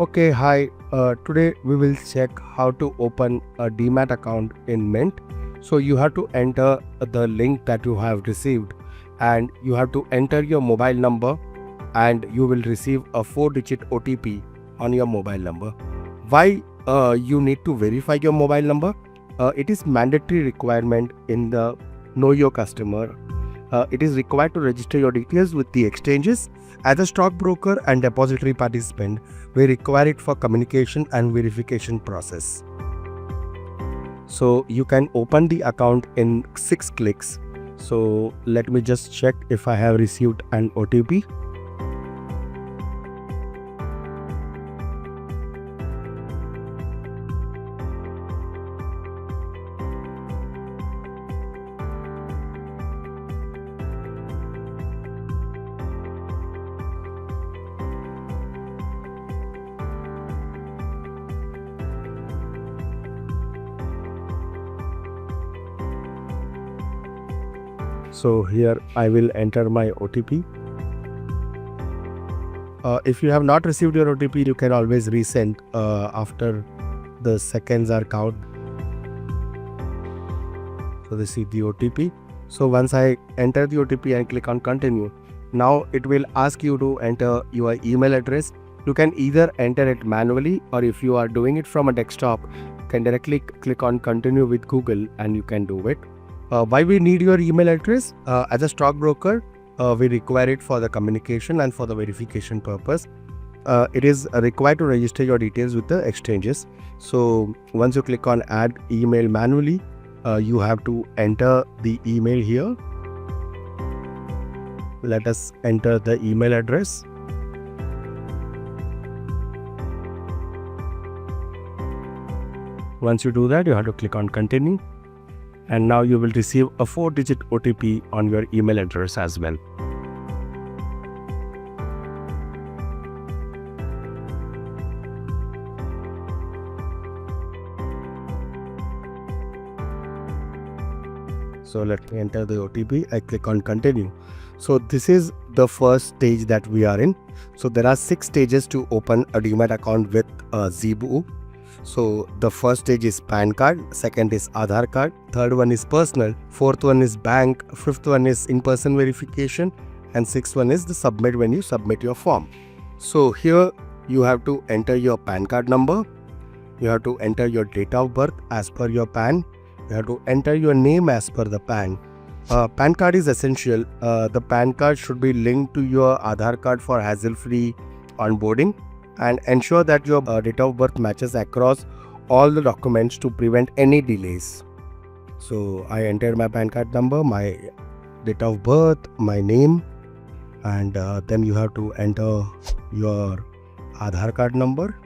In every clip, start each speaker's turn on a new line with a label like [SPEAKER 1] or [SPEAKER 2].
[SPEAKER 1] Okay, hi. Today we will check how to open a Demat account in Mint. So you have to enter the link that you have received and you have to enter your mobile number and you will receive a 4-digit OTP on your mobile number. Why you need to verify your mobile number? It is mandatory requirement in the Know Your Customer. It is required to register your details with the exchanges. As a stockbroker and depository participant, we require it for communication and verification process. So you can open the account in 6 clicks. So let me just check if I have received an OTP. So here I will enter my OTP. If you have not received your OTP, you can always resend after the seconds are counted. So this is the OTP. So once I enter the OTP and click on continue, now it will ask you to enter your email address. You can either enter it manually, or if you are doing it from a desktop, you can directly click on continue with Google and you can do it. Why we need your email address? As a stockbroker, we require it for the communication and for the verification purpose. It is required to register your details with the exchanges. So once you click on add email manually, you have to enter the email here. Let us enter the email address. Once you do that, you have to click on continue. And now you will receive a 4-digit OTP on your email address as well. So let me enter the OTP. I click on continue. So this is the first stage that we are in. So there are 6 stages to open a Demat account with Zebu. So the first stage is PAN card, second is Aadhaar card, third one is personal, fourth one is bank, fifth one is in-person verification, and sixth one is the submit when you submit your form. So here you have to enter your PAN card number, you have to enter your date of birth as per your PAN, you have to enter your name as per the PAN. PAN card is essential. The PAN card should be linked to your Aadhaar card for hassle-free onboarding, and ensure that your date of birth matches across all the documents to prevent any delays. So I entered my PAN card number, my date of birth, my name, and then you have to enter your Aadhaar card number.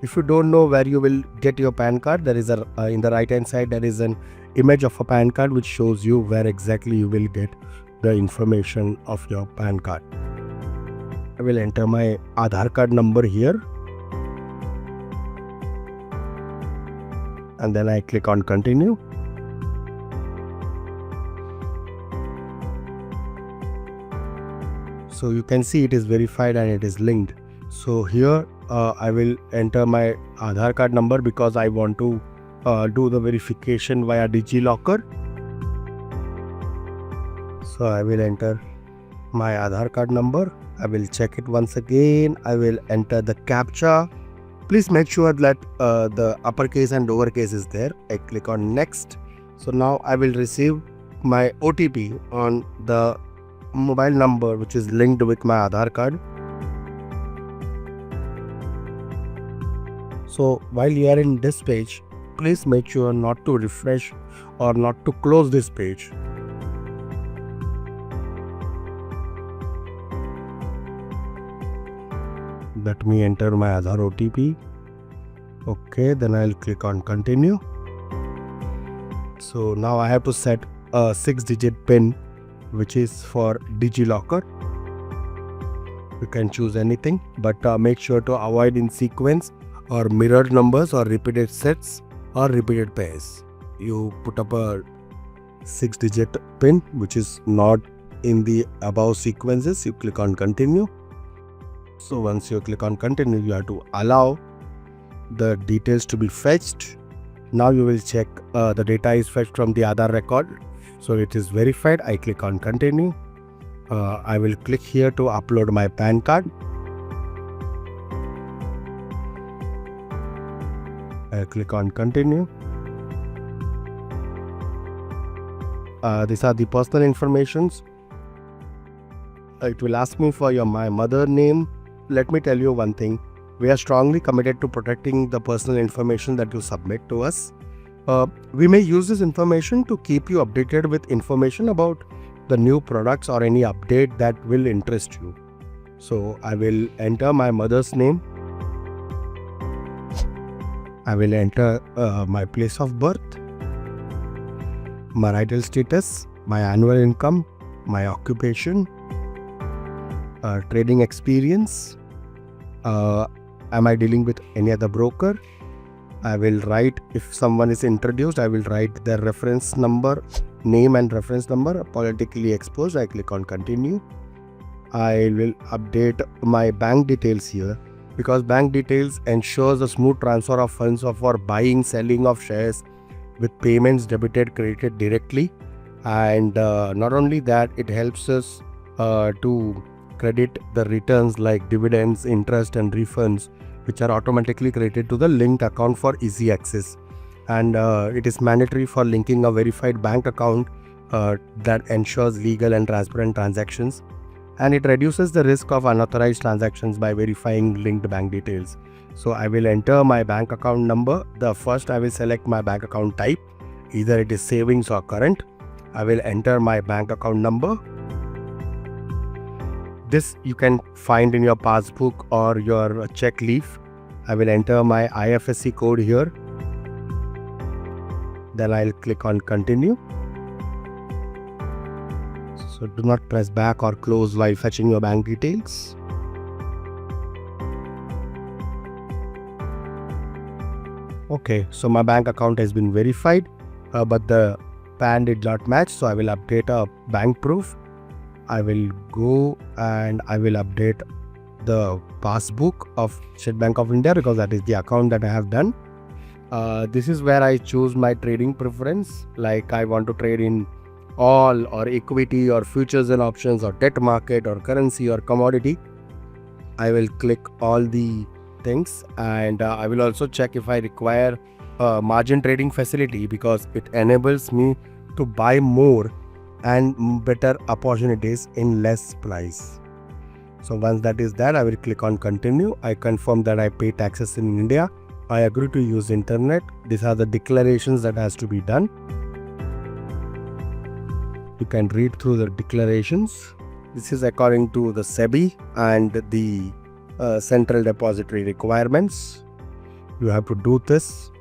[SPEAKER 1] If you don't know where you will get your PAN card, there is a in the right hand side there is an image of a PAN card which shows you where exactly you will get the information of your PAN card. I will enter my Aadhaar card number here and then I click on continue. So you can see it is verified and it is linked. So here I will enter my Aadhaar card number because I want to do the verification via DigiLocker. So I will enter my Aadhaar card number. I will check it once again. I will enter the CAPTCHA. Please make sure that the uppercase and lowercase is there. I click on next. So now I will receive my OTP on the mobile number which is linked with my Aadhaar card. So while you are in this page, please make sure not to refresh or not to close this page. Let me enter my Aadhaar OTP. Okay, then I'll click on continue. So now I have to set a 6-digit PIN which is for DigiLocker. You can choose anything, but make sure to avoid in sequence or mirrored numbers or repeated sets or repeated pairs. You put up a 6-digit PIN which is not in the above sequences. You click on continue. So once you click on continue, you have to allow the details to be fetched. Now you will check the data is fetched from the Aadhaar record. So it is verified. I click on continue. I will click here to upload my PAN card. I click on continue. These are the personal informations. It will ask me for my mother name. Let me tell you one thing. We are strongly committed to protecting the personal information that you submit to us. We may use this information to keep you updated with information about the new products or any update that will interest you. So I will enter my mother's name. I will enter my place of birth, marital status, my annual income, my occupation, trading experience. Am I dealing with any other broker? I will write, if someone is introduced, I will write their reference number, name and reference number, politically exposed. I click on continue. I will update my bank details here, because bank details ensures a smooth transfer of funds for buying, selling of shares with payments debited, credited directly. And not only that, it helps us to credit the returns like dividends, interest and refunds, which are automatically credited to the linked account for easy access. And it is mandatory for linking a verified bank account that ensures legal and transparent transactions. And it reduces the risk of unauthorized transactions by verifying linked bank details. So I will enter my bank account number. First I will select my bank account type, either it is savings or current. I will enter my bank account number. This you can find in your passbook or your check leaf. I will enter my IFSC code here. Then I'll click on continue. So do not press back or close while fetching your bank details. Okay, so my bank account has been verified, but the PAN did not match. So I will update a bank proof. I will go and I will update the passbook of State Bank of India, because that is the account that I have done. This is where I choose my trading preference, like I want to trade in all or equity or futures and options or debt market or currency or commodity. I will click all the things, and I will also check if I require a margin trading facility, because it enables me to buy more and better opportunities in less price. So once that is that, I will click on continue. I confirm that I pay taxes in India. I agree to use internet. These are the declarations that has to be done. You can read through the declarations. This is according to the SEBI and the central depository requirements. You have to do this,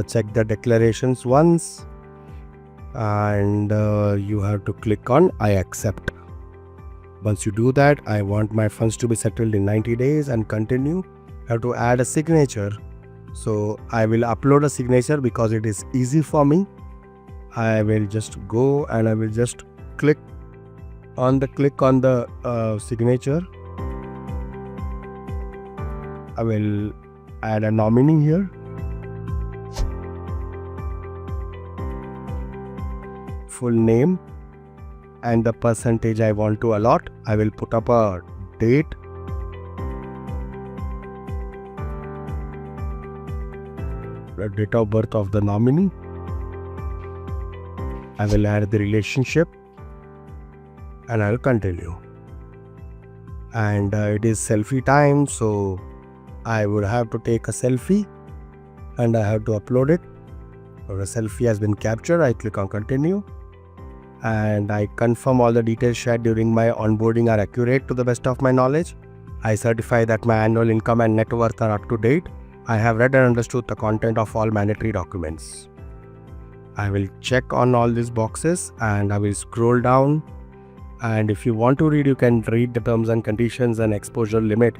[SPEAKER 1] check the declarations once, and you have to click on I accept. Once you do that, I want my funds to be settled in 90 days and continue. I have to add a signature. So I will upload a signature because it is easy for me. I will just go and I will just click on the signature. I will add a nominee here. Full name and the percentage I want to allot. I will put up a date. The date of birth of the nominee. I will add the relationship and I will continue. And it is selfie time, so I would have to take a selfie and I have to upload it. So the selfie has been captured. I click on continue and I confirm all the details shared during my onboarding are accurate to the best of my knowledge. I certify that my annual income and net worth are up to date. I have read and understood the content of all mandatory documents. I will check on all these boxes and I will scroll down, and if you want to read, you can read the terms and conditions and exposure limit,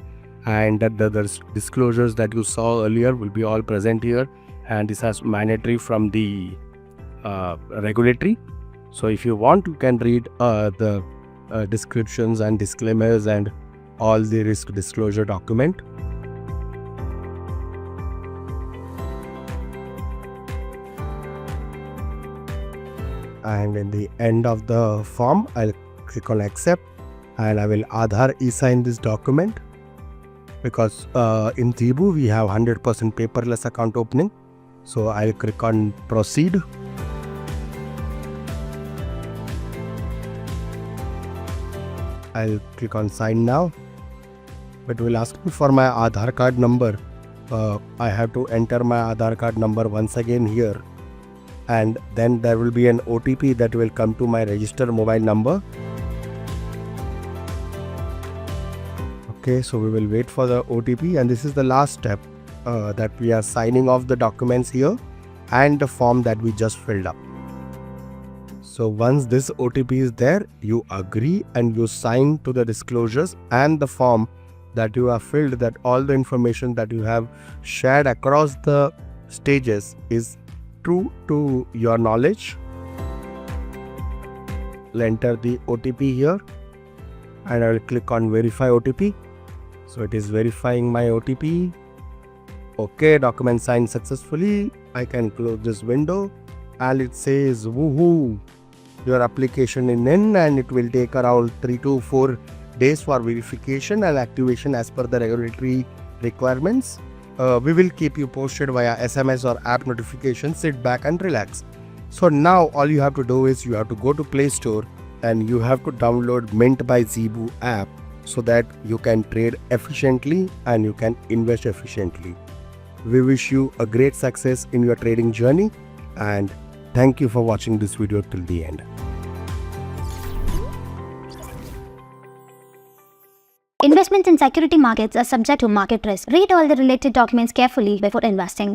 [SPEAKER 1] and that the disclosures that you saw earlier will be all present here, and this is mandatory from the regulatory. So if you want, you can read the descriptions and disclaimers and all the risk disclosure document. And in the end of the form, I'll click on accept, and I will Aadhaar e-sign this document, because in Zebu we have 100% paperless account opening. So I'll click on proceed. I'll click on sign now. It will ask me for my Aadhaar card number. I have to enter my Aadhaar card number once again here, and then there will be an OTP that will come to my registered mobile number. Okay, so we will wait for the OTP, and this is the last step, that we are signing off the documents here and the form that we just filled up. So once this OTP is there, you agree and you sign to the disclosures and the form that you have filled, that all the information that you have shared across the stages is true to your knowledge. I'll enter the OTP here, and I will click on verify OTP. So it is verifying my OTP. Okay, document signed successfully. I can close this window, and it says woohoo, your application is in, and it will take around 3 to 4 days for verification and activation as per the regulatory requirements. We will keep you posted via SMS or app notifications. Sit back and relax. So now all you have to do is you have to go to Play Store and you have to download Mint by Zebu app, so that you can trade efficiently and you can invest efficiently. We wish you a great success in your trading journey, and thank you for watching this video till the end.
[SPEAKER 2] Investments in security markets are subject to market risk. Read all the related documents carefully before investing.